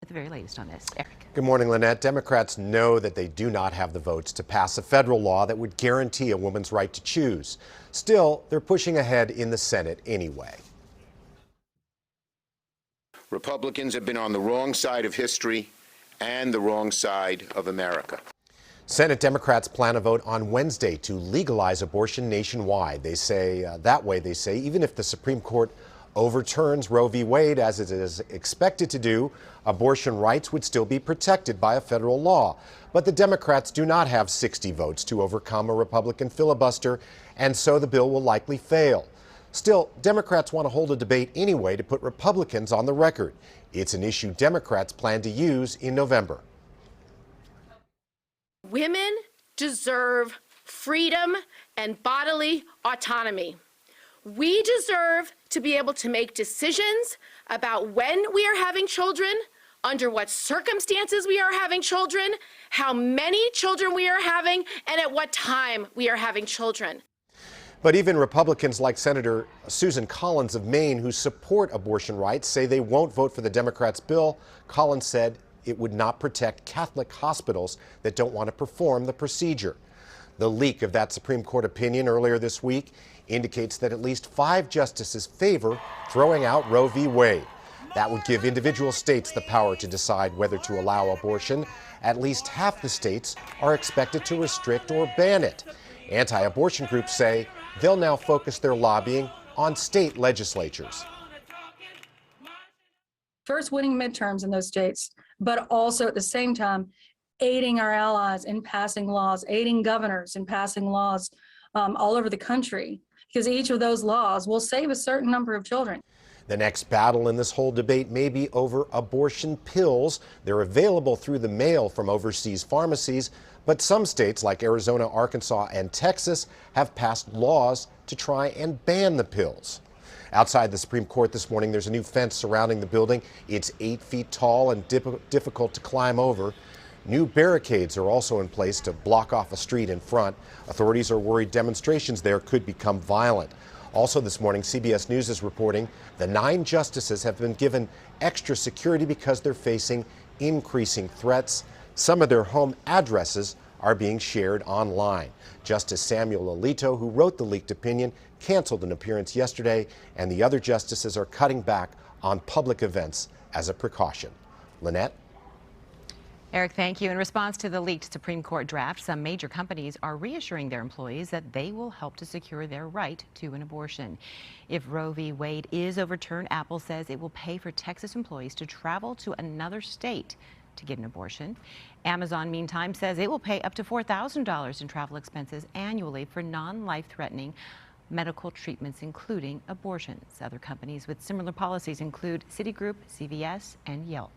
With the very latest on this, Eric. Good morning, Lynette. Democrats know that they do not have the votes to pass a federal law that would guarantee a woman's right to choose. Still, they're pushing ahead in the Senate anyway. Republicans have been on the wrong side of history and the wrong side of America. Senate Democrats plan a vote on Wednesday to legalize abortion nationwide. They say even if the Supreme Court overturns Roe v. Wade, as it is expected to do, abortion rights would still be protected by a federal law. But the Democrats do not have 60 votes to overcome a Republican filibuster, and so the bill will likely fail. Still, Democrats want to hold a debate anyway to put Republicans on the record. It's an issue Democrats plan to use in November. Women deserve freedom and bodily autonomy. We deserve to be able to make decisions about when we are having children, under what circumstances we are having children, how many children we are having, and at what time we are having children. But even Republicans like Senator Susan Collins of Maine, who support abortion rights, say they won't vote for the Democrats' bill. Collins said it would not protect Catholic hospitals that don't want to perform the procedure. The leak of that Supreme Court opinion earlier this week indicates that at least 5 justices favor throwing out Roe v. Wade. That would give individual states the power to decide whether to allow abortion. At least half the states are expected to restrict or ban it. Anti-abortion groups say they'll now focus their lobbying on state legislatures. First, winning midterms in those states, but also at the same time, aiding our allies in passing laws, aiding governors in passing laws all over the country, because each of those laws will save a certain number of children. The next battle in this whole debate may be over abortion pills. They're available through the mail from overseas pharmacies, but some states like Arizona, Arkansas, and Texas have passed laws to try and ban the pills. Outside the Supreme Court this morning, there's a new fence surrounding the building. It's 8 feet tall and difficult to climb over. New barricades are also in place to block off a street in front. Authorities are worried demonstrations there could become violent. Also this morning, CBS News is reporting the 9 justices have been given extra security because they're facing increasing threats. Some of their home addresses are being shared online. Justice Samuel Alito, who wrote the leaked opinion, canceled an appearance yesterday, and the other justices are cutting back on public events as a precaution. Lynette? Eric, thank you. In response to the leaked Supreme Court draft, some major companies are reassuring their employees that they will help to secure their right to an abortion. If Roe v. Wade is overturned, Apple says it will pay for Texas employees to travel to another state to get an abortion. Amazon, meantime, says it will pay up to $4,000 in travel expenses annually for non-life-threatening medical treatments, including abortions. Other companies with similar policies include Citigroup, CVS, and Yelp.